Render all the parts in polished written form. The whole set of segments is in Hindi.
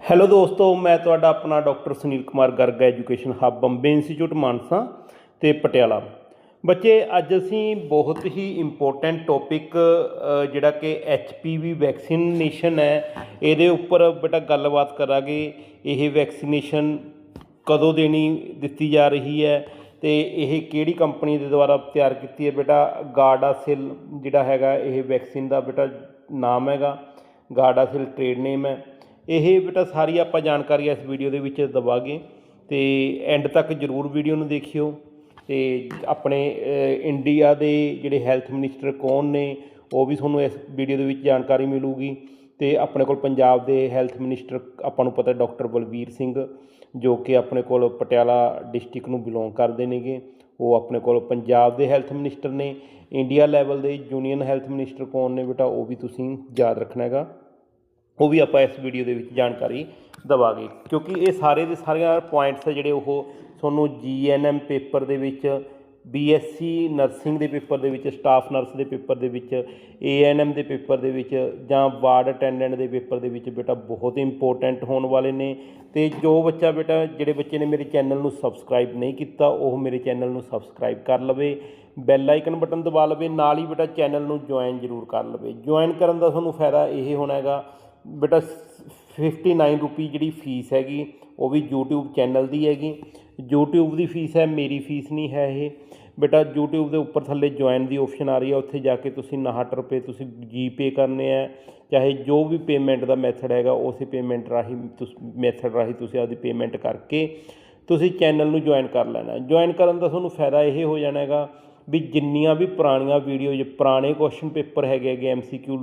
ਹੈਲੋ ਦੋਸਤੋ, ਮੈਂ ਤੁਹਾਡਾ ਆਪਣਾ doctor Sunil Kumar Garg education hub Bombay institute Mansa ਅਤੇ ਪਟਿਆਲਾ। ਬੱਚੇ, ਅੱਜ ਅਸੀਂ ਬਹੁਤ ਹੀ ਇੰਪੋਰਟੈਂਟ ਟੋਪਿਕ ਜਿਹੜਾ ਕਿ HPV ਵੈਕਸੀਨੇਸ਼ਨ ਹੈ, ਇਹਦੇ ਉੱਪਰ ਬੇਟਾ ਗੱਲਬਾਤ ਕਰਾਂਗੇ। ਇਹ ਵੈਕਸੀਨੇਸ਼ਨ ਕਦੋਂ ਦਿੱਤੀ ਜਾ ਰਹੀ ਹੈ ਅਤੇ ਇਹ ਕਿਹੜੀ ਕੰਪਨੀ ਦੇ ਦੁਆਰਾ ਤਿਆਰ ਕੀਤੀ ਹੈ। ਬੇਟਾ ਗਾਰਡਾਸਿਲ ਜਿਹੜਾ ਹੈਗਾ, ਇਹ ਵੈਕਸੀਨ ਦਾ ਬੇਟਾ ਨਾਮ ਹੈਗਾ, ਗਾਰਡਾਸਿਲ ਟ੍ਰੇਡ ਨੇਮ ਹੈ। ਇਹ ਬੇਟਾ ਸਾਰੀ ਆਪਾਂ ਜਾਣਕਾਰੀ ਇਸ ਵੀਡੀਓ ਦੇ ਵਿੱਚ ਦੇਵਾਂਗੇ ਅਤੇ ਐਂਡ ਤੱਕ ਜ਼ਰੂਰ ਵੀਡੀਓ ਨੂੰ ਦੇਖਿਓ। ਅਤੇ ਆਪਣੇ ਇੰਡੀਆ ਦੇ ਜਿਹੜੇ ਹੈਲਥ ਮਿਨਿਸਟਰ ਕੌਣ ਨੇ, ਉਹ ਵੀ ਤੁਹਾਨੂੰ ਇਸ ਵੀਡੀਓ ਦੇ ਵਿੱਚ ਜਾਣਕਾਰੀ ਮਿਲੂਗੀ। ਅਤੇ ਆਪਣੇ ਕੋਲ ਪੰਜਾਬ ਦੇ ਹੈਲਥ ਮਿਨਿਸਟਰ ਆਪਾਂ ਨੂੰ ਪਤਾ ਡਾਕਟਰ ਬਲਬੀਰ ਸਿੰਘ, ਜੋ ਕਿ ਆਪਣੇ ਕੋਲ ਪਟਿਆਲਾ ਡਿਸਟ੍ਰਿਕਟ ਨੂੰ ਬਿਲੋਂਗ ਕਰਦੇ ਨੇਗੇ, ਉਹ ਆਪਣੇ ਕੋਲ ਪੰਜਾਬ ਦੇ ਹੈਲਥ ਮਿਨਿਸਟਰ ਨੇ। ਇੰਡੀਆ ਲੈਵਲ ਦੇ ਯੂਨੀਅਨ ਹੈਲਥ ਮਿਨਿਸਟਰ ਕੌਣ ਨੇ ਬੇਟਾ, ਉਹ ਵੀ ਤੁਸੀਂ ਯਾਦ ਰੱਖਣਾ ਹੈਗਾ, ਉਹ ਵੀ ਆਪਾਂ ਇਸ ਵੀਡੀਓ ਦੇ ਵਿੱਚ ਜਾਣਕਾਰੀ ਦੇਵਾਂਗੇ। ਕਿਉਂਕਿ ਇਹ ਸਾਰੇ ਦੇ ਸਾਰੀਆਂ ਪੁਆਇੰਟਸ ਜਿਹੜੇ ਉਹ ਤੁਹਾਨੂੰ GNM ਪੇਪਰ ਦੇ ਵਿੱਚ, BSc ਨਰਸਿੰਗ ਦੇ ਪੇਪਰ ਦੇ ਵਿੱਚ, ਸਟਾਫ ਨਰਸ ਦੇ ਪੇਪਰ ਦੇ ਵਿੱਚ, ANM ਦੇ ਪੇਪਰ ਦੇ ਵਿੱਚ ਜਾਂ ਵਾਰਡ ਅਟੈਂਡੈਂਟ ਦੇ ਪੇਪਰ ਦੇ ਵਿੱਚ ਬੇਟਾ ਬਹੁਤ ਇੰਪੋਰਟੈਂਟ ਹੋਣ ਵਾਲੇ ਨੇ। ਅਤੇ ਜੋ ਬੱਚਾ ਬੇਟਾ, ਜਿਹੜੇ ਬੱਚੇ ਨੇ ਮੇਰੇ ਚੈਨਲ ਨੂੰ ਸਬਸਕ੍ਰਾਈਬ ਨਹੀਂ ਕੀਤਾ, ਉਹ ਮੇਰੇ ਚੈਨਲ ਨੂੰ ਸਬਸਕ੍ਰਾਈਬ ਕਰ ਲਵੇ, ਬੈਲ ਆਈਕਨ ਬਟਨ ਦਬਾ ਲਵੇ, ਨਾਲ ਹੀ ਬੇਟਾ ਚੈਨਲ ਨੂੰ ਜੁਆਇਨ ਜ਼ਰੂਰ ਕਰ ਲਵੇ। ਜੁਆਇਨ ਕਰਨ ਦਾ ਤੁਹਾਨੂੰ ਫਾਇਦਾ ਇਹ ਹੋਣਾ ਹੈਗਾ ਬੇਟਾ, 59 ਰੁਪਏ ਜਿਹੜੀ ਫੀਸ ਹੈਗੀ, ਉਹ ਵੀ YouTube ਚੈਨਲ ਦੀ ਹੈਗੀ। YouTube ਦੀ ਫੀਸ ਹੈ, ਮੇਰੀ ਫੀਸ ਨਹੀਂ ਹੈ ਇਹ ਬੇਟਾ। YouTube ਦੇ ਉੱਪਰ ਥੱਲੇ ਜੁਆਇਨ ਦੀ ਆਪਸ਼ਨ ਆ ਰਹੀ ਹੈ, ਉੱਥੇ ਜਾ ਕੇ ਤੁਸੀਂ 59 ਰੁਪਏ ਤੁਸੀਂ GPay ਕਰਨੇ ਹੈ, ਚਾਹੇ ਜੋ ਵੀ ਪੇਮੈਂਟ ਦਾ ਮੈਥਡ ਹੈਗਾ, ਉਸੇ ਪੇਮੈਂਟ ਰਾਹੀਂ ਮੈਥਡ ਰਾਹੀਂ ਤੁਸੀਂ ਆਪਦੀ ਪੇਮੈਂਟ ਕਰਕੇ ਤੁਸੀਂ ਚੈਨਲ ਨੂੰ ਜੁਆਇਨ ਕਰ ਲੈਣਾ। ਜੁਆਇਨ ਕਰਨ ਦਾ ਤੁਹਾਨੂੰ ਫਾਇਦਾ ਇਹ ਹੋ ਜਾਣਾ ਹੈਗਾ ਵੀ ਜਿੰਨੀਆਂ ਵੀ ਪੁਰਾਣੀਆਂ ਵੀਡੀਓ, ਪੁਰਾਣੇ ਕੁਐਸਚਨ ਪੇਪਰ ਹੈਗੇ MCQ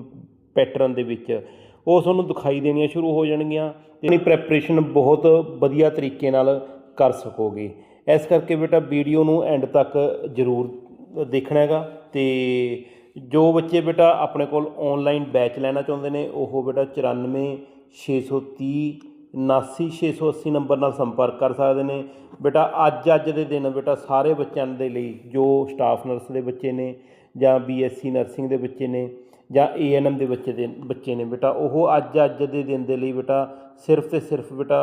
ਪੈਟਰਨ ਦੇ ਵਿੱਚ, ਉਹ ਤੁਹਾਨੂੰ ਦਿਖਾਈ ਦੇਣੀਆਂ ਸ਼ੁਰੂ ਹੋ ਜਾਣਗੀਆਂ ਅਤੇ ਆਪਣੀ ਪ੍ਰੈਪਰੇਸ਼ਨ ਬਹੁਤ ਵਧੀਆ ਤਰੀਕੇ ਨਾਲ ਕਰ ਸਕੋਗੇ। ਇਸ ਕਰਕੇ ਬੇਟਾ ਵੀਡੀਓ ਨੂੰ ਐਂਡ ਤੱਕ ਜ਼ਰੂਰ ਦੇਖਣਾ ਹੈਗਾ। ਅਤੇ ਜੋ ਬੱਚੇ ਬੇਟਾ ਆਪਣੇ ਕੋਲ ਔਨਲਾਈਨ ਬੈਚ ਲੈਣਾ ਚਾਹੁੰਦੇ ਨੇ, ਉਹ ਬੇਟਾ 94 630 79 680 ਨੰਬਰ ਨਾਲ ਸੰਪਰਕ ਕਰ ਸਕਦੇ ਨੇ। ਬੇਟਾ ਅੱਜ ਦੇ ਦਿਨ ਬੇਟਾ ਸਾਰੇ ਬੱਚਿਆਂ ਦੇ ਲਈ, ਜੋ ਸਟਾਫ ਨਰਸ ਦੇ ਬੱਚੇ ਨੇ ਜਾਂ BSc ਨਰਸਿੰਗ ਦੇ ਬੱਚੇ ਨੇ ਜਾਂ ANM ਦੇ ਬੱਚੇ ਨੇ ਬੇਟਾ, ਉਹ ਅੱਜ ਦੇ ਦਿਨ ਦੇ ਲਈ ਬੇਟਾ ਸਿਰਫ ਅਤੇ ਸਿਰਫ ਬੇਟਾ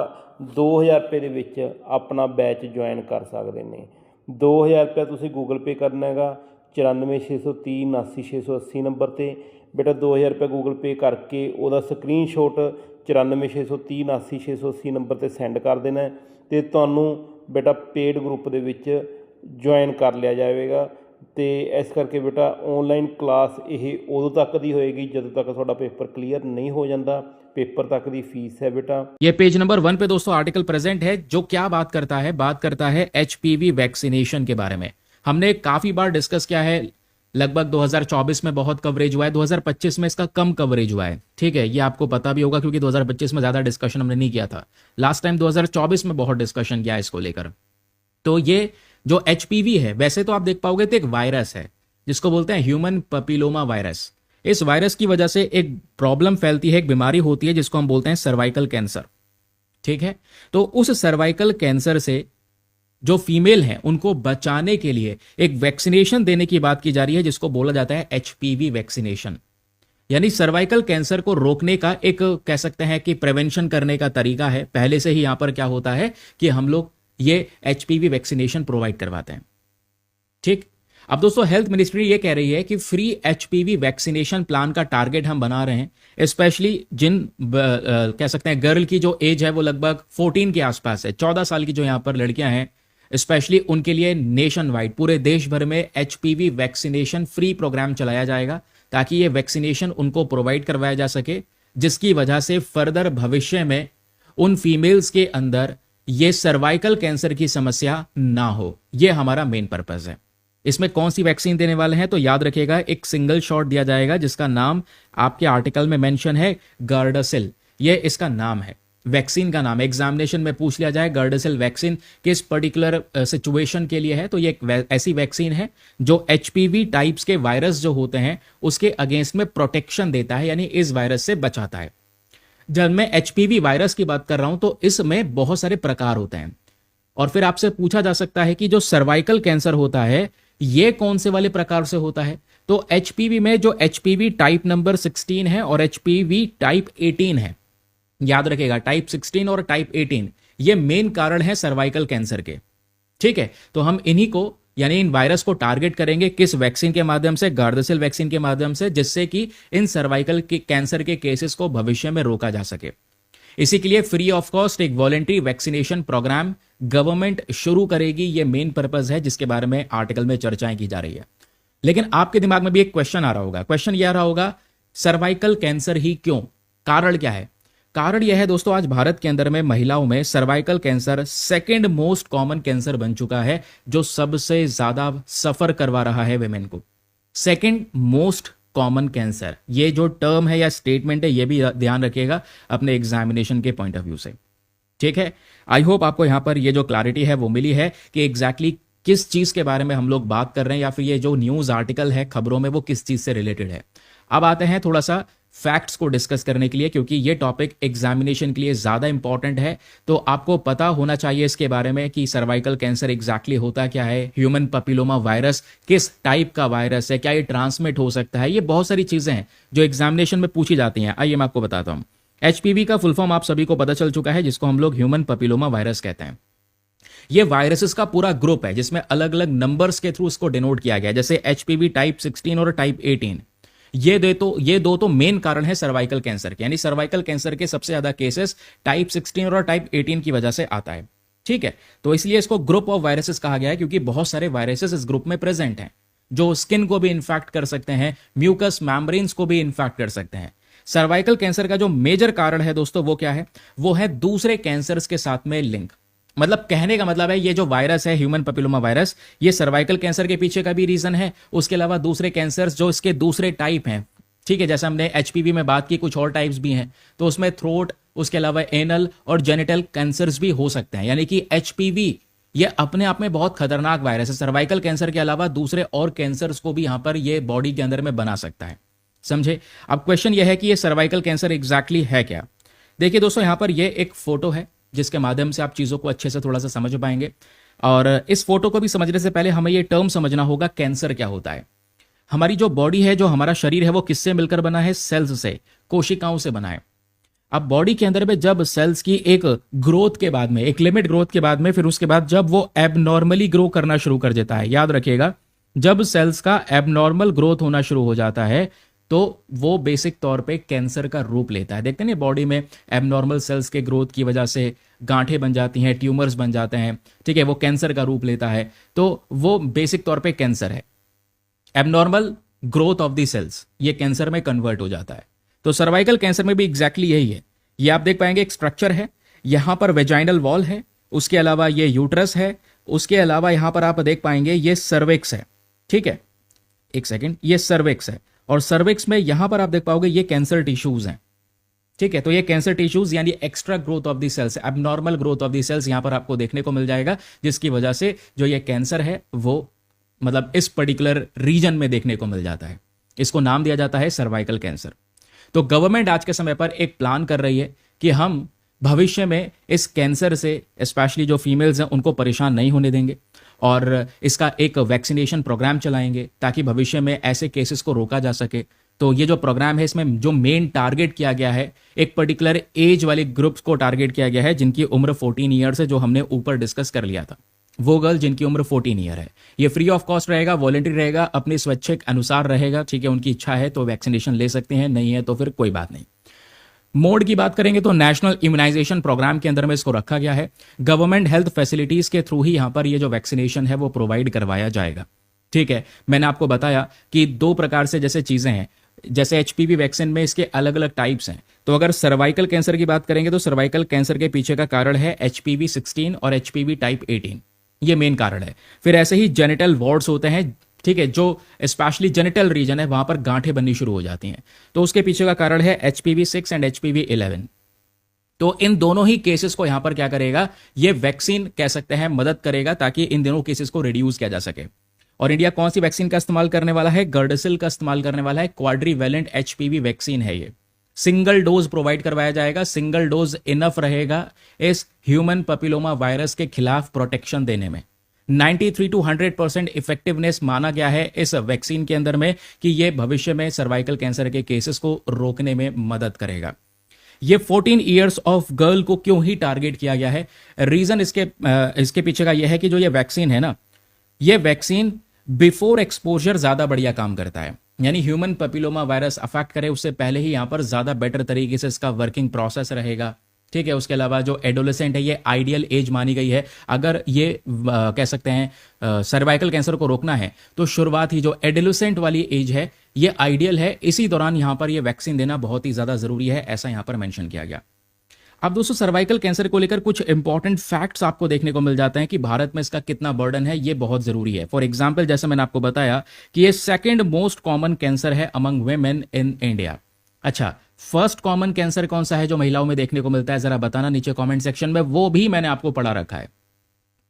2000 ਰੁਪਏ ਦੇ ਵਿੱਚ ਆਪਣਾ ਬੈਚ ਜੁਆਇਨ ਕਰ ਸਕਦੇ ਨੇ। 2000 ਰੁਪਇਆ ਤੁਸੀਂ ਗੂਗਲ ਪੇ ਕਰਨਾ ਹੈਗਾ 94 630 79 680 ਨੰਬਰ 'ਤੇ ਬੇਟਾ। 2000 ਰੁਪਇਆ ਗੂਗਲ ਪੇ ਕਰਕੇ ਉਹਦਾ ਸਕਰੀਨਸ਼ੋਟ 94 630 79 680 ਨੰਬਰ 'ਤੇ ਸੈਂਡ ਕਰ ਦੇਣਾ ਅਤੇ ਤੁਹਾਨੂੰ ਬੇਟਾ ਪੇਡ ਗਰੁੱਪ ਦੇ ਵਿੱਚ ਜੁਆਇਨ ਕਰ ਲਿਆ ਜਾਵੇਗਾ। ਅਤੇ ਇਸ ਕਰਕੇ ਬੇਟਾ ਔਨਲਾਈਨ ਕਲਾਸ ਇਹ ਉਦੋਂ ਤੱਕ ਦੀ ਹੋਏਗੀ ਜਦੋਂ तक ਤੁਹਾਡਾ पेपर क्लियर नहीं हो जाता। पेपर तक की फीस है बेटा। ये पेज नंबर 1 पे दोस्तों आर्टिकल प्रेजेंट है, जो क्या बात करता है HPV वैक्सीनेशन के बारे में। हमने काफी बार डिस्कस किया है, लगभग 2024 में बहुत कवरेज हुआ है, 2025 में इसका कम कवरेज हुआ है। ठीक है, ये आपको पता भी होगा क्योंकि 2025 में ज्यादा डिस्कशन हमने नहीं किया था। लास्ट टाइम 2024 में बहुत डिस्कशन किया इसको लेकर। तो ये जो HPV है, वैसे तो आप देख पाओगे तो एक वायरस है जिसको बोलते हैं ह्यूमन पपीलोमा वायरस। इस वायरस की वजह से एक प्रॉब्लम फैलती है, एक बीमारी होती है जिसको हम बोलते हैं सर्वाइकल कैंसर। ठीक है, तो उस सर्वाइकल कैंसर से जो फीमेल हैं उनको बचाने के लिए एक वैक्सीनेशन देने की बात की जा रही है, जिसको बोला जाता है HPV वैक्सीनेशन। यानी सर्वाइकल कैंसर को रोकने का एक, कह सकते हैं कि प्रिवेंशन करने का तरीका है। पहले से ही यहां पर क्या होता है कि हम लोग ये HPV वैक्सीनेशन प्रोवाइड करवाते हैं। ठीक, अब दोस्तों हेल्थ मिनिस्ट्री ये कह रही है कि फ्री HPV वैक्सीनेशन प्लान का टारगेट हम बना रहे हैं, स्पेशली जिन कह सकते हैं गर्ल की जो एज है वो लगभग 14 के आसपास है, 14 साल की जो यहां पर लड़कियां हैं, स्पेशली उनके लिए नेशन वाइड पूरे देश भर में HPV वैक्सीनेशन फ्री प्रोग्राम चलाया जाएगा ताकि ये वैक्सीनेशन उनको प्रोवाइड करवाया जा सके, जिसकी वजह से फर्दर भविष्य में उन फीमेल्स के अंदर ये सर्वाइकल कैंसर की समस्या ना हो। ये हमारा मेन पर्पस है। इसमें कौन सी वैक्सीन देने वाले हैं तो याद रखिएगा, एक सिंगल शॉट दिया जाएगा जिसका नाम आपके आर्टिकल में मेंशन है, गार्डासिल। ये इसका नाम है, वैक्सीन का नाम। एग्जामिनेशन में पूछ लिया जाए गार्डासिल वैक्सीन किस पर्टिकुलर सिचुएशन के लिए है, तो ये एक ऐसी वैक्सीन है जो HPV टाइप्स के वायरस जो होते हैं उसके अगेंस्ट में प्रोटेक्शन देता है, यानी इस वायरस से बचाता है। जब मैं HPV वायरस की बात कर रहा हूं तो इसमें बहुत सारे प्रकार होते हैं, और फिर आपसे पूछा जा सकता है कि जो सर्वाइकल कैंसर होता है ये कौन से वाले प्रकार से होता है। तो HPV में जो HPV टाइप नंबर 16 है और HPV टाइप 18 है, याद रखेगा, टाइप 16 और टाइप 18 ये मेन कारण है सर्वाइकल कैंसर के। ठीक है, तो हम इन्हीं को यानी इन वायरस को टारगेट करेंगे किस वैक्सीन के माध्यम से, गार्दासिल वैक्सीन के माध्यम से, जिससे कि इन सर्वाइकल के कैंसर के केसेस को भविष्य में रोका जा सके। इसी के लिए फ्री ऑफ कॉस्ट एक वॉलेंट्री वैक्सीनेशन प्रोग्राम गवर्नमेंट शुरू करेगी। ये मेन पर्पस है जिसके बारे में आर्टिकल में चर्चाएं की जा रही है। लेकिन आपके दिमाग में भी एक क्वेश्चन आ रहा होगा, क्वेश्चन यह आ रहा होगा सर्वाइकल कैंसर ही क्यों, कारण क्या है? कारण यह है दोस्तों, आज भारत के अंदर में महिलाओं में cervical cancer second most common cancer बन चुका है, जो सबसे ज्यादा सफर करवा रहा है वेमेन को। सेकंड मोस्ट कॉमन कैंसर, ये जो टर्म है या स्टेटमेंट है, ये भी ध्यान रखिएगा अपने एग्जामिनेशन के पॉइंट ऑफ व्यू से। ठीक है, आई होप आपको यहां पर ये जो क्लैरिटी है वो मिली है कि एग्जैक्टली किस चीज के बारे में हम लोग बात कर रहे हैं, या फिर ये जो न्यूज आर्टिकल है खबरों में वो किस चीज से रिलेटेड है। अब आते हैं थोड़ा सा फैक्ट्स को डिस्कस करने के लिए, क्योंकि ये टॉपिक एग्जामिनेशन के लिए ज्यादा इंपॉर्टेंट है। तो आपको पता होना चाहिए इसके बारे में कि सर्वाइकल कैंसर एग्जैक्टली होता क्या है, ह्यूमन पपिलोमा वायरस किस टाइप का वायरस है, क्या ये ट्रांसमिट हो सकता है, ये बहुत सारी चीजें हैं जो एग्जामिनेशन में पूछी जाती हैं। आइए मैं आपको बताता हूं। एचपीवी का फुल फॉर्म आप सभी को पता चल चुका है, जिसको हम लोग ह्यूमन पपिलोमा वायरस कहते हैं। ये वायरसेस का पूरा ग्रुप है जिसमें अलग अलग नंबर्स के थ्रू इसको डिनोट किया गया है, जैसे एचपीवी टाइप 16 और टाइप 18। ये दो तो मेन कारण है सर्वाइकल कैंसर के, यानी सर्वाइकल कैंसर के सबसे ज्यादा केसेस टाइप 16 और टाइप 18 की वजह से आता है। ठीक है, तो इसलिए इसको ग्रुप ऑफ वायरसेस कहा गया है, क्योंकि बहुत सारे वायरसेस इस ग्रुप में प्रेजेंट हैं जो स्किन को भी इन्फेक्ट कर सकते हैं, म्यूकस मैम्ब्रेन्स को भी इन्फेक्ट कर सकते हैं। सर्वाइकल कैंसर का जो मेजर कारण है दोस्तों वो क्या है, वो है दूसरे कैंसर्स के साथ में लिंक। मतलब कहने का मतलब है ये जो वायरस है ह्यूमन पपिलोमा वायरस, ये सर्वाइकल कैंसर के पीछे का भी रीजन है, उसके अलावा दूसरे कैंसर्स जो इसके दूसरे टाइप हैं। ठीक है, जैसे हमने एचपीवी में बात की, कुछ और टाइप्स भी हैं, तो उसमें थ्रोट, उसके अलावा एनल और जेनिटल कैंसर्स भी हो सकते हैं। यानी कि एचपीवी ये अपने आप में बहुत खतरनाक वायरस है, सर्वाइकल कैंसर के अलावा दूसरे और कैंसर्स को भी यहां पर ये बॉडी के अंदर में बना सकता है। समझे? अब क्वेश्चन यह है कि ये सर्वाइकल कैंसर एग्जैक्टली है क्या। देखिए दोस्तों, यहां पर ये एक फोटो है जिसके माध्यम से आप चीजों को अच्छे से थोड़ा सा समझ पाएंगे। और इस फोटो को भी समझने से पहले हमें ये टर्म समझना होगा, कैंसर क्या होता है। हमारी जो बॉडी है, जो हमारा शरीर है, वो किससे मिलकर बना है? सेल्स से, कोशिकाओं से बना है। अब बॉडी के अंदर में जब सेल्स की एक ग्रोथ के बाद में, एक लिमिट ग्रोथ के बाद में, फिर उसके बाद जब वो एबनॉर्मली ग्रो करना शुरू कर देता है, याद रखिएगा, जब सेल्स का एबनॉर्मल ग्रोथ होना शुरू हो जाता है तो वो बेसिक तौर पे कैंसर का रूप लेता है। देखते हैं बॉडी में एबनॉर्मल सेल्स के ग्रोथ की वजह से गांठें बन जाती हैं, ट्यूमर्स बन जाते हैं। ठीक है, वो कैंसर का रूप लेता है, तो वो बेसिक तौर पे कैंसर है। Abnormal growth of the cells ये कैंसर में कन्वर्ट हो जाता है। तो सर्वाइकल कैंसर में भी एग्जैक्टली यही है। ये आप देख पाएंगे, एक स्ट्रक्चर है, यहां पर वेजाइनल वॉल है, उसके अलावा ये यूट्रस है, उसके अलावा यहां पर आप देख पाएंगे ये सर्विक्स है। ठीक है, एक सेकेंड, ये सर्विक्स है, और सर्विक्स में यहां पर आप देख पाओगे ये कैंसर टिश्यूज हैं। ठीक है, तो ये कैंसर टिश्यूज यानी extra growth of the cells, abnormal growth of the cells यहां पर आपको देखने को मिल जाएगा, जिसकी वजह से जो ये कैंसर है वो मतलब इस पर्टिकुलर रीजन में देखने को मिल जाता है। इसको नाम दिया जाता है सर्वाइकल कैंसर। तो गवर्नमेंट आज के समय पर एक प्लान कर रही है कि हम भविष्य में इस कैंसर से स्पेशली जो फीमेल्स हैं उनको परेशान नहीं होने देंगे, और इसका एक वैक्सीनेशन प्रोग्राम चलाएंगे ताकि भविष्य में ऐसे केसेस को रोका जा सके। तो ये जो प्रोग्राम है, इसमें जो मेन टारगेट किया गया है, एक पर्टिकुलर एज वाले ग्रुप्स को टारगेट किया गया है जिनकी उम्र 14 ईयर्स है, जो हमने ऊपर डिस्कस कर लिया था। वो गर्ल जिनकी उम्र 14 ईयर है। ये फ्री ऑफ कॉस्ट रहेगा, वॉलंटरी रहेगा, अपने स्वैच्छिक अनुसार रहेगा। ठीक है, उनकी इच्छा है तो वैक्सीनेशन ले सकते हैं, नहीं है तो फिर कोई बात नहीं। मोड की बात करेंगे तो नेशनल इम्यूनाइजेशन प्रोग्राम के अंदर में इसको रखा गया है। गवर्नमेंट हेल्थ फैसिलिटीज के थ्रू ही यहां पर ये जो वैक्सीनेशन है वो प्रोवाइड करवाया जाएगा। ठीक है, मैंने आपको बताया कि दो प्रकार से जैसे चीजें हैं, जैसे एचपीवी वैक्सीन में इसके अलग अलग टाइप्स हैं। तो अगर सर्वाइकल कैंसर की बात करेंगे तो सर्वाइकल कैंसर के पीछे का कारण है एचपीवी 16 और एचपीवी टाइप 18, ये मेन कारण है। फिर ऐसे ही जेनिटल वॉर्ड्स होते हैं, ठीक है, जो स्पेशली जेनिटल रीजन है वहां पर गांठें बननी शुरू हो जाती हैं, तो उसके पीछे का कारण है एचपीवी 6 एंड एचपीवी 11। तो इन दोनों ही केसेस को यहां पर क्या करेगा, ये वैक्सीन कह सकते हैं मदद करेगा ताकि इन दोनों केसेस को रिड्यूस किया जा सके। और इंडिया कौन सी वैक्सीन का इस्तेमाल करने वाला है? गार्डासिल का इस्तेमाल करने वाला है। क्वाड्रीवैलेंट एचपीवी वैक्सीन है ये। सिंगल डोज प्रोवाइड करवाया जाएगा, सिंगल डोज इनफ रहेगा इस ह्यूमन पपिलोमा वायरस के खिलाफ प्रोटेक्शन देने में। 93 to 100% इफेक्टिवनेस माना गया है इस वैक्सीन के अंदर में कि यह भविष्य में सर्वाइकल कैंसर के केसेस को रोकने में मदद करेगा। ये 14 ईयर्स ऑफ गर्ल को क्यों ही टारगेट किया गया है? रीजन इसके पीछे का यह है कि जो ये वैक्सीन है ना, ये वैक्सीन बिफोर एक्सपोजर ज्यादा बढ़िया काम करता है। यानी ह्यूमन पेपिलोमा वायरस अफेक्ट करे उससे पहले ही यहां पर ज्यादा बेटर तरीके से इसका वर्किंग प्रोसेस रहेगा। ठीक है, उसके अलावा जो एडोलेसेंट है, ये आइडियल एज मानी गई है। अगर ये कह सकते हैं सर्वाइकल कैंसर को रोकना है तो शुरुआत ही जो एडोलेसेंट वाली एज है ये आइडियल है। इसी दौरान यहां पर ये वैक्सीन देना बहुत ही ज्यादा जरूरी है, ऐसा यहां पर मेंशन किया गया। अब दोस्तों, सर्वाइकल कैंसर को लेकर कुछ इंपॉर्टेंट फैक्ट्स आपको देखने को मिल जाते हैं कि भारत में इसका कितना बर्डन है, ये बहुत जरूरी है। फॉर एग्जाम्पल, जैसे मैंने आपको बताया कि ये सेकेंड मोस्ट कॉमन कैंसर है अमंग वेमेन इन इंडिया। अच्छा, फर्स्ट कॉमन कैंसर कौन सा है जो महिलाओं में देखने को मिलता है, जरा बताना नीचे कमेंट सेक्शन में, वो भी मैंने आपको पढ़ा रखा है।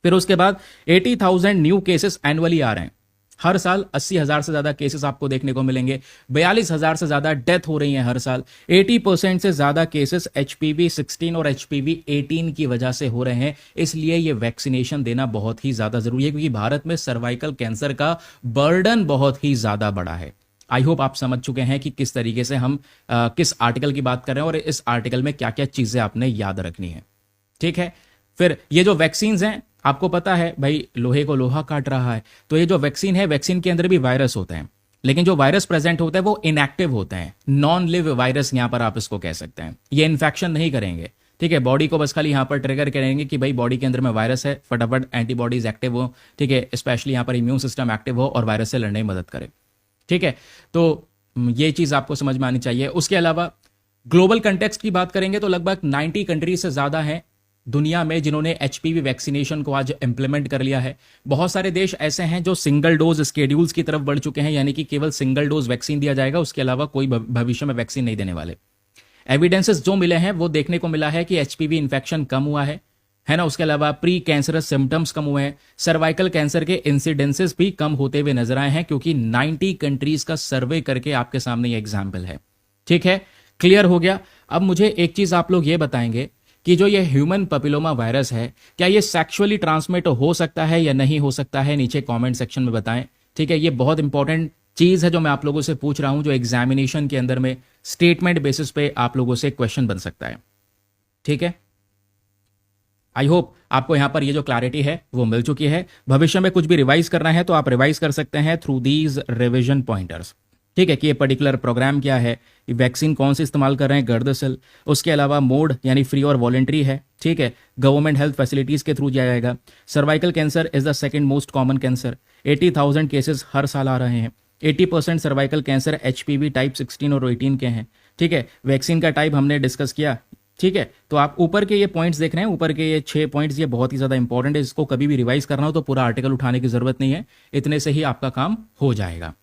फिर उसके बाद 80,000 न्यू केसेस एनुअली आ रहे हैं हर साल। 80,000 से ज्यादा केसेस आपको देखने को मिलेंगे। 42,000 से ज्यादा डेथ हो रही है हर साल। 80% से ज्यादा केसेस HPV 16 और HPV 18 की वजह से हो रहे हैं। इसलिए ये वैक्सीनेशन देना बहुत ही ज्यादा जरूरी है, क्योंकि भारत में सर्वाइकल कैंसर का बर्डन बहुत ही ज्यादा बड़ा है। आई होप आप समझ चुके हैं कि किस तरीके से हम किस आर्टिकल की बात कर रहे हैं और इस आर्टिकल में क्या क्या चीजें आपने याद रखनी है। ठीक है, फिर ये जो वैक्सीन हैं, आपको पता है भाई, लोहे को लोहा काट रहा है। तो ये जो वैक्सीन है, वैक्सीन के अंदर भी वायरस होते हैं, लेकिन जो वायरस प्रेजेंट होते हैं वो इनएक्टिव होते हैं। नॉन लिव वायरस यहां पर आप इसको कह सकते हैं। ये इन्फेक्शन नहीं करेंगे, ठीक है, बॉडी को बस खाली यहां पर ट्रिगर करेंगे कि भाई बॉडी के अंदर में वायरस है, फटाफट एंटीबॉडीज एक्टिव हो, ठीक है, स्पेशली यहां पर इम्यून सिस्टम एक्टिव हो और वायरस से लड़ने में मदद करे। ठीक है, तो ये चीज आपको समझ में आनी चाहिए। उसके अलावा ग्लोबल कंटेक्स्ट की बात करेंगे तो लगभग 90 कंट्रीज से ज्यादा हैं दुनिया में जिन्होंने HPV वैक्सीनेशन को आज इंप्लीमेंट कर लिया है। बहुत सारे देश ऐसे हैं जो सिंगल डोज स्केड्यूल्स की तरफ बढ़ चुके हैं, यानी कि केवल सिंगल डोज वैक्सीन दिया जाएगा, उसके अलावा कोई भविष्य में वैक्सीन नहीं देने वाले। एविडेंसेस जो मिले हैं वो देखने को मिला है कि HPV इन्फेक्शन कम हुआ है ना। उसके अलावा प्री कैंसरस सिम्टम्स कम हुए हैं। सर्वाइकल कैंसर के इंसिडेंसेस भी कम होते हुए नजर आए हैं, क्योंकि 90 कंट्रीज का सर्वे करके आपके सामने ये एग्जाम्पल है। ठीक है, क्लियर हो गया। अब मुझे एक चीज आप लोग ये बताएंगे कि जो ये ह्यूमन पेपिलोमा वायरस है, क्या ये सेक्सुअली ट्रांसमिट हो सकता है या नहीं हो सकता है? नीचे कमेंट सेक्शन में बताएं। ठीक है, ये बहुत इंपॉर्टेंट चीज है जो मैं आप लोगों से पूछ रहा हूं, जो एग्जामिनेशन के अंदर में स्टेटमेंट बेसिस पे आप लोगों से क्वेश्चन बन सकता है। ठीक है, आई होप आपको यहां पर ये जो क्लैरिटी है वो मिल चुकी है। भविष्य में कुछ भी रिवाइज करना है तो आप रिवाइज कर सकते हैं थ्रू दीज रिविजन पॉइंटर्स। ठीक है, कि ये पर्टिकुलर प्रोग्राम क्या है, वैक्सीन कौन से इस्तेमाल कर रहे हैं, गर्दसल, उसके अलावा मोड यानी फ्री और वॉलेंट्री है। ठीक है, गवर्नमेंट हेल्थ फैसिलिटीज के थ्रू दिया जाएगा। Cervical cancer is the second most common cancer. 80,000 cases हर साल आ रहे हैं। 80% सर्वाइकल कैंसर HPV टाइप 16 और 18 के हैं। ठीक है, वैक्सीन का टाइप हमने डिस्कस किया। ठीक है, तो आप ऊपर के ये पॉइंट्स देख रहे हैं, ऊपर के ये 6 पॉइंट्स, ये बहुत ही ज्यादा इंपॉर्टेंट है। इसको कभी भी रिवाइज करना हो तो पूरा आर्टिकल उठाने की जरूरत नहीं है, इतने से ही आपका काम हो जाएगा।